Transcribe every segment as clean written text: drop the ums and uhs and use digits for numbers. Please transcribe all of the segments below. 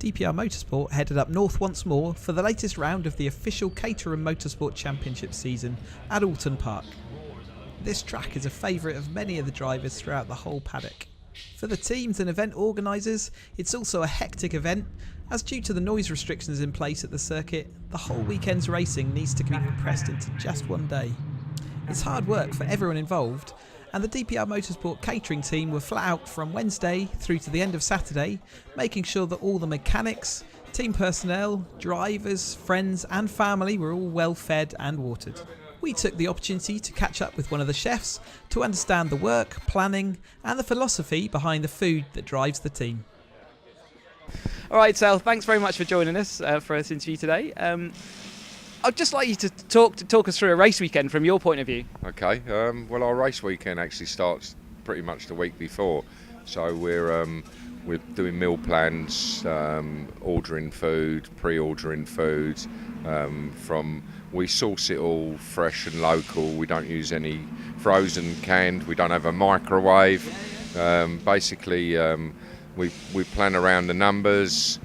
DPR Motorsport headed up north once more for the latest round of the official Caterham Motorsport Championship season at Oulton Park. This track is a favourite of many of the drivers throughout the whole paddock. For the teams and event organisers, it's also a hectic event, as due to the noise restrictions in place at the circuit, the whole weekend's racing needs to be compressed into just one day. It's hard work for everyone involved, and the DPR Motorsport catering team were flat out from Wednesday through to the end of Saturday, making sure that all the mechanics, team personnel, drivers, friends and family were all well fed and watered. We took the opportunity to catch up with one of the chefs to understand the work, planning and the philosophy behind the food that drives the team. Alright Sal, thanks very much for joining us for this interview today. I'd just like you to talk us through a race weekend from your point of view. Okay, well our race weekend actually starts pretty much the week before, so we're doing meal plans, ordering food, pre-ordering food. We source it all fresh and local. We don't use any frozen, canned. We don't have a microwave. Basically, we plan around the numbers.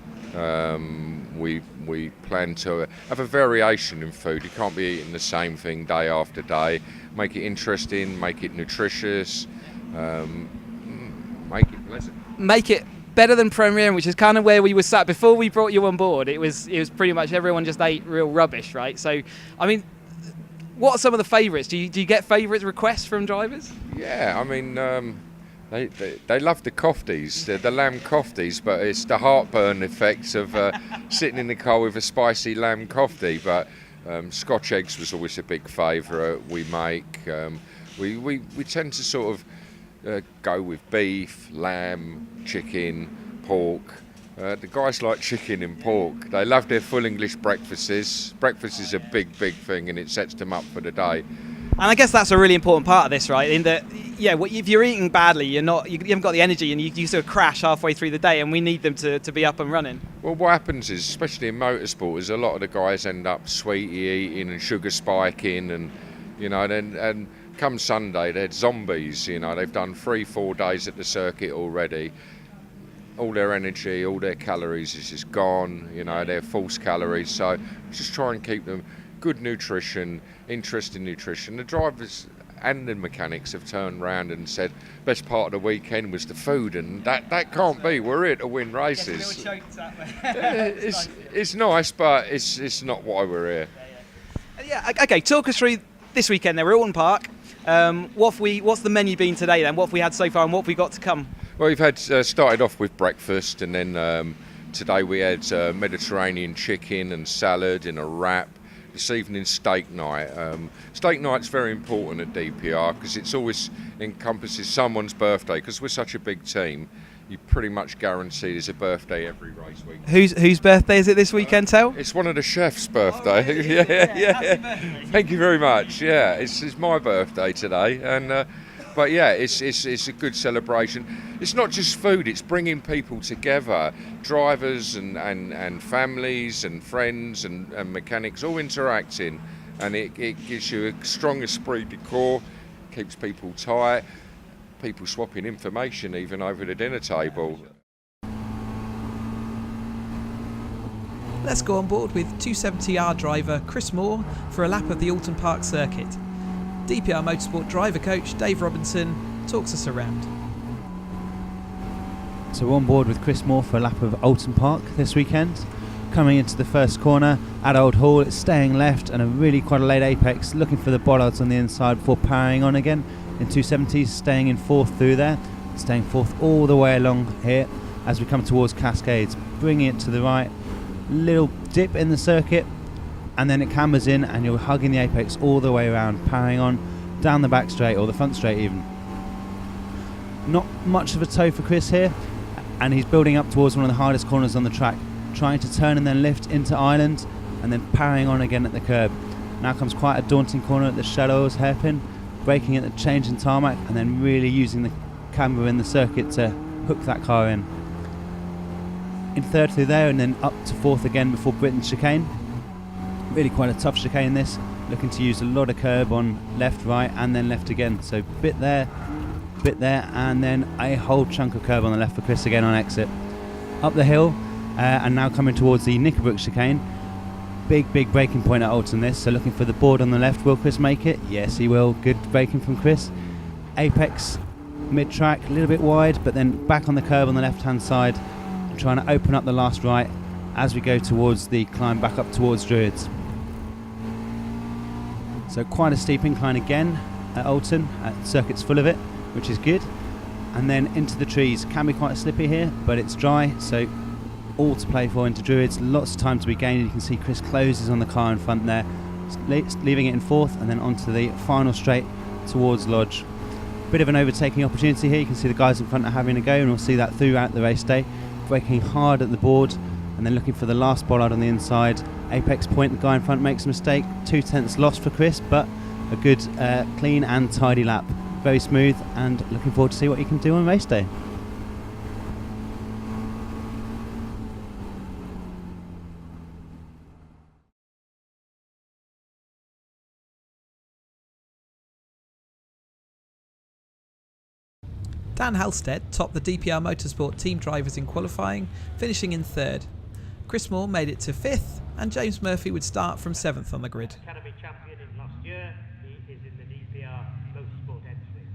We plan to have a variation in food. You can't be eating the same thing day after day. Make it interesting, make it nutritious, make it pleasant. Make it better than Premier, which is kind of where we were sat before we brought you on board. It was pretty much everyone just ate real rubbish, right? So, I mean, what are some of the favourites? Do you get favourite requests from drivers? Yeah, I mean, they love the kofties, the lamb kofties, but it's the heartburn effects of sitting in the car with a spicy lamb koftie. But Scotch eggs was always a big favourite we make. We tend to sort of go with beef, lamb, chicken, pork. The guys like chicken and pork. They love their full English breakfasts. Breakfast is a big thing, and it sets them up for the day. And I guess that's a really important part of this, right? In that, yeah, if you're eating badly, you haven't got the energy, and you sort of crash halfway through the day, and we need them to be up and running. Well, what happens is, especially in motorsport, is a lot of the guys end up sweetie eating and sugar spiking, and and come Sunday they're zombies. They've done 3-4 days at the circuit already. All their energy, all their calories is just gone. They're false calories. So just try and keep them good nutrition, interesting nutrition. The drivers and the mechanics have turned round and said best part of the weekend was the food, and that can't be. We're here to win races. It's nice, but it's not why we're here. Yeah. Okay. Talk us through this weekend. We're at Oulton Park. What's the menu been today then? What have we had so far, and what have we got to come? Well, we've had started off with breakfast, and then today we had Mediterranean chicken and salad in a wrap. This evening, steak night. Steak night's very important at DPR because it's always encompasses someone's birthday. Because we're such a big team, you pretty much guarantee there's a birthday every race week. Whose birthday is it this weekend, Tel? It's one of the chefs' birthday. Oh, really? Yeah. Birthday. Thank you very much. Yeah, it's my birthday today, and but yeah, it's a good celebration. It's not just food; it's bringing people together, drivers and families and friends and mechanics all interacting, and it gives you a strong esprit de corps, keeps people tight, people swapping information even over the dinner table. Let's go on board with 270R driver Chris Moore for a lap of the Oulton Park circuit. DPR Motorsport driver coach Dave Robinson talks us around. So we're on board with Chris Moore for a lap of Oulton Park this weekend. Coming into the first corner at Old Hall, it's staying left and a really quite a late apex, looking for the bollards on the inside before powering on again in 270s, staying in fourth through there, staying fourth all the way along here as we come towards Cascades, bringing it to the right, little dip in the circuit, and then it cambers in and you're hugging the apex all the way around, powering on down the back straight or the front straight even. Not much of a toe for Chris here, and he's building up towards one of the hardest corners on the track, trying to turn and then lift into Island and then powering on again at the curb. Now comes quite a daunting corner at the shallows hairpin, braking at the change in tarmac and then really using the camber in the circuit to hook that car in. In third through there and then up to fourth again before Britain's chicane. Really quite a tough chicane this, looking to use a lot of curb on left, right and then left again. So bit there and then a whole chunk of curb on the left for Chris again on exit. Up the hill, and now coming towards the Knickerbrook chicane. Big braking point at Oulton this, so looking for the board on the left. Will Chris make it? Yes, he will. Good braking from Chris. Apex mid-track, a little bit wide, but then back on the curb on the left-hand side, trying to open up the last right as we go towards the climb back up towards Druids. So quite a steep incline again at Oulton. Circuit's full of it, which is good. And then into the trees. Can be quite slippy here, but it's dry, so all to play for into Druids. Lots of time to be gained. You can see Chris closes on the car in front there, leaving it in fourth, and then onto the final straight towards Lodge. Bit of an overtaking opportunity here. You can see the guys in front are having a go, and we'll see that throughout the race day. Braking hard at the board, and then looking for the last bollard on the inside. Apex point, the guy in front makes a mistake. 2/10 lost for Chris, but a good clean and tidy lap. Very smooth, and looking forward to see what he can do on race day. Dan Halstead topped the DPR Motorsport team drivers in qualifying, finishing in third. Chris Moore made it to fifth, and James Murphy would start from seventh on the grid. Academy champion in last year, he is in the DPR Motorsport entry.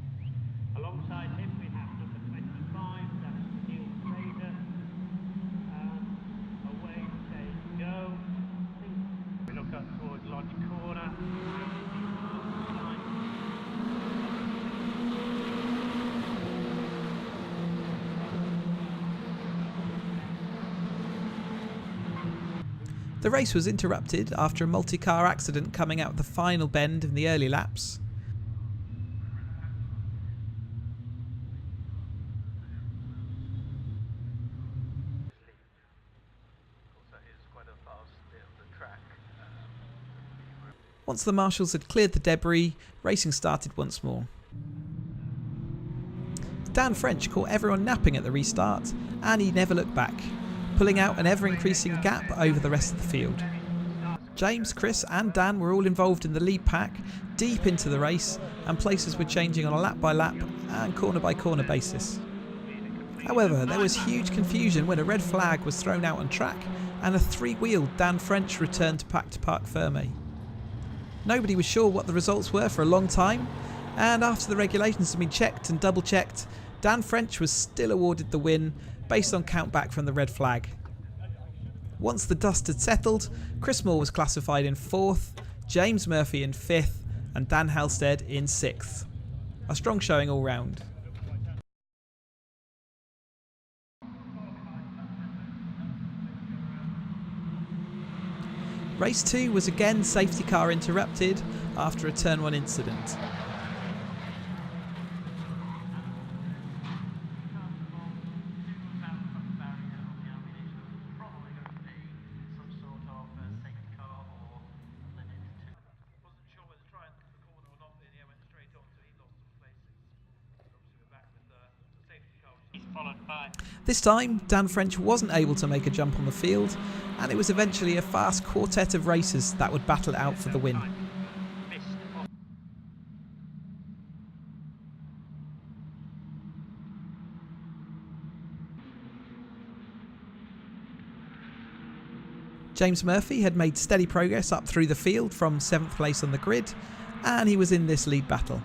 Alongside him we have number 25, that's Neil Fraser. Away they go. We look up towards Lodge Corner. The race was interrupted after a multi-car accident coming out of the final bend in the early laps. Once the marshals had cleared the debris, racing started once more. Dan French caught everyone napping at the restart, and he never looked back, pulling out an ever-increasing gap over the rest of the field. James, Chris and Dan were all involved in the lead pack, deep into the race, and places were changing on a lap-by-lap and corner-by-corner basis. However, there was huge confusion when a red flag was thrown out on track and a three-wheeled Dan French returned to Park Ferme. Nobody was sure what the results were for a long time, and after the regulations had been checked and double-checked, Dan French was still awarded the win based on countback from the red flag. Once the dust had settled, Chris Moore was classified in fourth, James Murphy in fifth, and Dan Halstead in sixth. A strong showing all round. Race 2 was again safety car interrupted after a turn 1 incident. This time, Dan French wasn't able to make a jump on the field, and it was eventually a fast quartet of racers that would battle it out for the win. James Murphy had made steady progress up through the field from 7th place on the grid, and he was in this lead battle.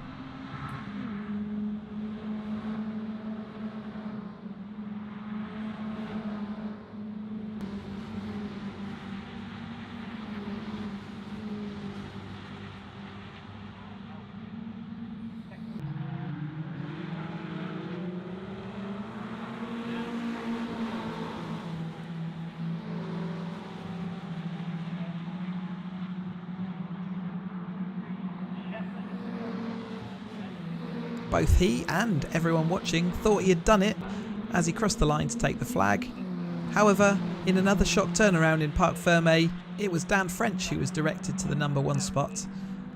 Both he and everyone watching thought he had done it as he crossed the line to take the flag. However, in another shock turnaround in Park Ferme, it was Dan French who was directed to the number 1 spot.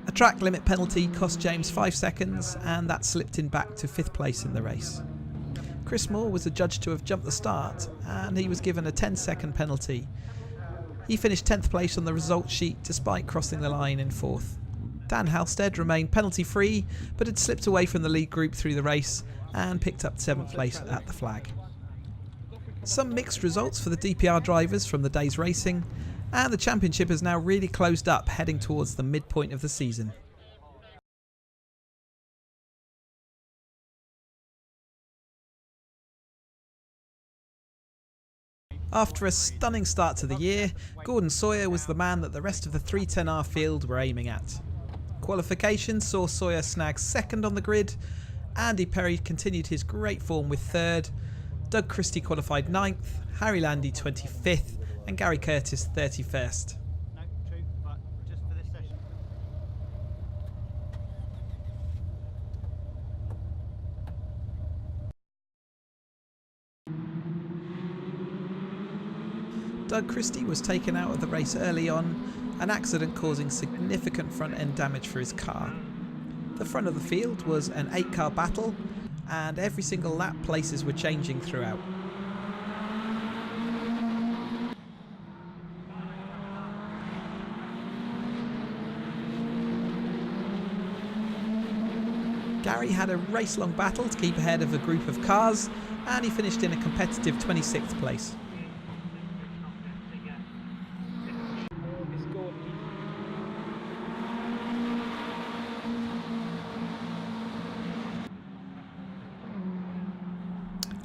A track limit penalty cost James 5 seconds, and that slipped him back to 5th place in the race. Chris Moore was adjudged to have jumped the start, and he was given a 10-second penalty. He finished 10th place on the result sheet despite crossing the line in 4th. Dan Halstead remained penalty-free, but had slipped away from the lead group through the race and picked up 7th place at the flag. Some mixed results for the DPR drivers from the day's racing, and the championship has now really closed up, heading towards the midpoint of the season. After a stunning start to the year, Gordon Sawyer was the man that the rest of the 310R field were aiming at. Qualification saw Sawyer snag second on the grid, Andy Perry continued his great form with third, Doug Christie qualified 9th, Harry Landy 25th and Gary Curtis 31st. No, true, but just for this session. Doug Christie was taken out of the race early on, an accident causing significant front end damage for his car. The front of the field was an 8-car battle, and every single lap places were changing throughout. Gary had a race-long battle to keep ahead of a group of cars, and he finished in a competitive 26th place.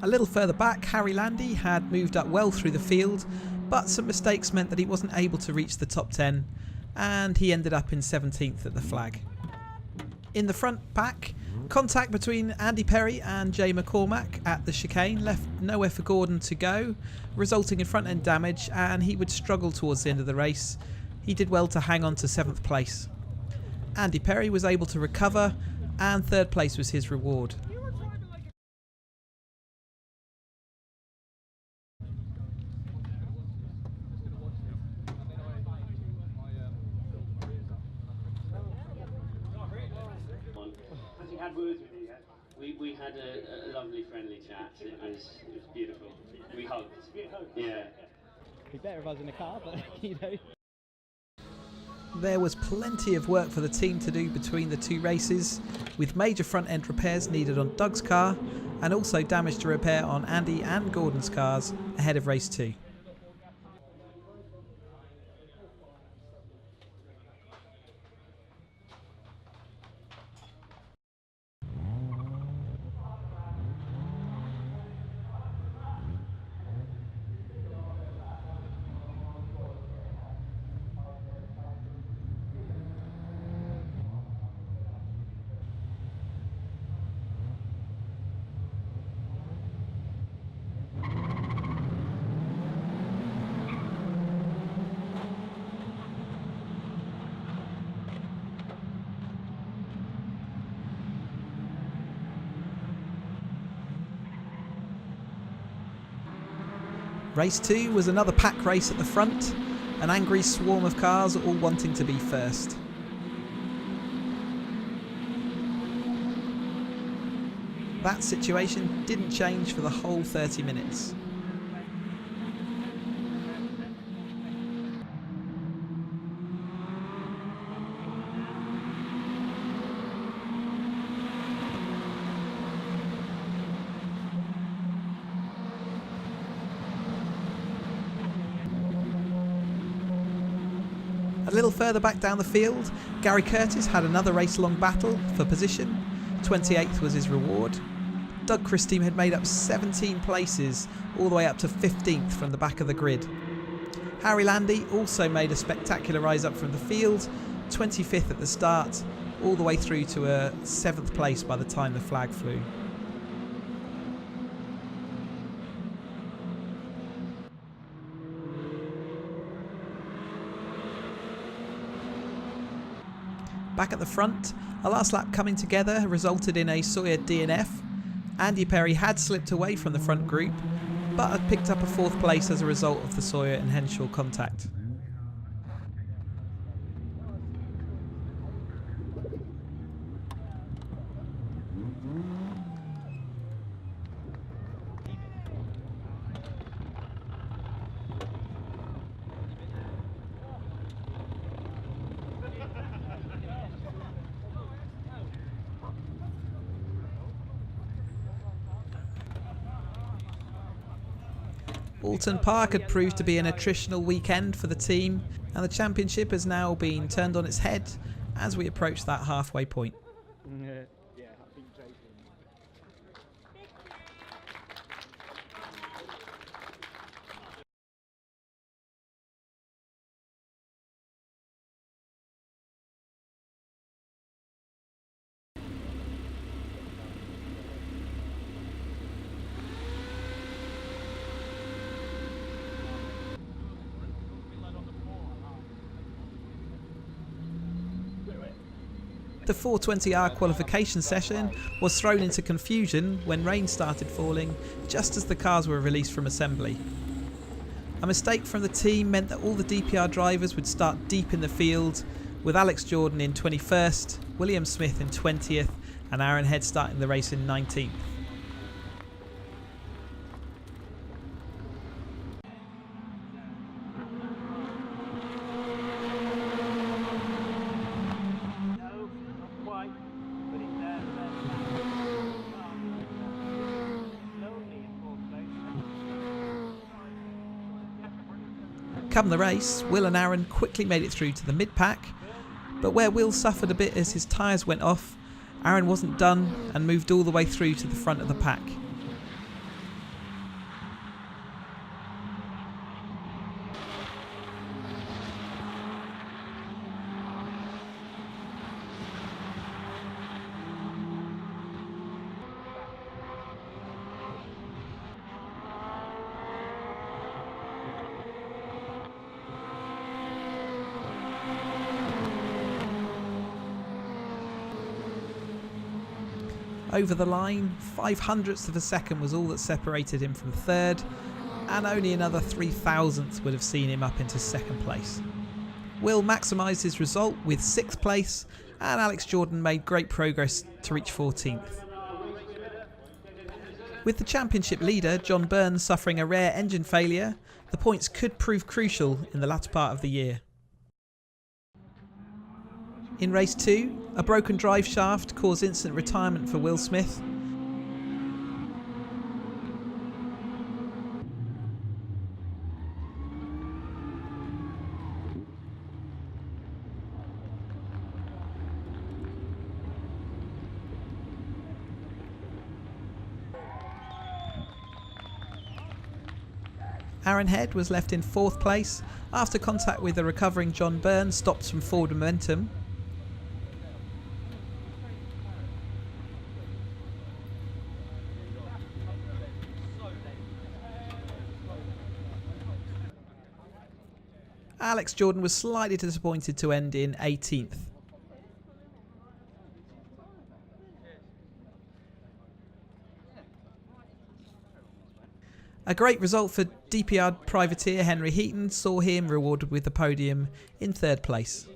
A little further back, Harry Landy had moved up well through the field, but some mistakes meant that he wasn't able to reach the top 10, and he ended up in 17th at the flag. In the front pack, contact between Andy Perry and Jay McCormack at the chicane left nowhere for Gordon to go, resulting in front end damage, and he would struggle towards the end of the race. He did well to hang on to 7th place. Andy Perry was able to recover, and 3rd place was his reward. Has he had words with you yet? We had a lovely friendly chat. It was beautiful. We hugged. Yeah. Be better if I was in the car, but you know. There was plenty of work for the team to do between the two races, with major front end repairs needed on Doug's car and also damage to repair on Andy and Gordon's cars ahead of race 2. Race 2 was another pack race at the front, an angry swarm of cars all wanting to be first. That situation didn't change for the whole 30 minutes. A little further back down the field, Gary Curtis had another race-long battle for position. 28th was his reward. Doug Christie had made up 17 places, all the way up to 15th from the back of the grid. Harry Landy also made a spectacular rise up from the field, 25th at the start, all the way through to a 7th place by the time the flag flew. Back at the front, a last lap coming together resulted in a Sawyer DNF. Andy Perry had slipped away from the front group, but had picked up a 4th place as a result of the Sawyer and Henshaw contact. Oulton Park had proved to be an attritional weekend for the team, and the championship has now been turned on its head as we approach that halfway point. The 420R qualification session was thrown into confusion when rain started falling just as the cars were released from assembly. A mistake from the team meant that all the DPR drivers would start deep in the field, with Alex Jordan in 21st, William Smith in 20th and Aaron Head starting the race in 19th. Come the race, Will and Aaron quickly made it through to the mid-pack, but where Will suffered a bit as his tyres went off, Aaron wasn't done and moved all the way through to the front of the pack. Over the line, 0.05 of a second was all that separated him from third, and only another 0.03 would have seen him up into second place. Will maximised his result with 6th place, and Alex Jordan made great progress to reach 14th. With the championship leader, John Burns, suffering a rare engine failure, the points could prove crucial in the latter part of the year. In race 2, a broken drive shaft caused instant retirement for Will Smith. Aaron Head was left in 4th place after contact with the recovering John Burns stopped some forward momentum. Alex Jordan was slightly disappointed to end in 18th. A great result for DPR privateer Henry Heaton saw him rewarded with the podium in 3rd place.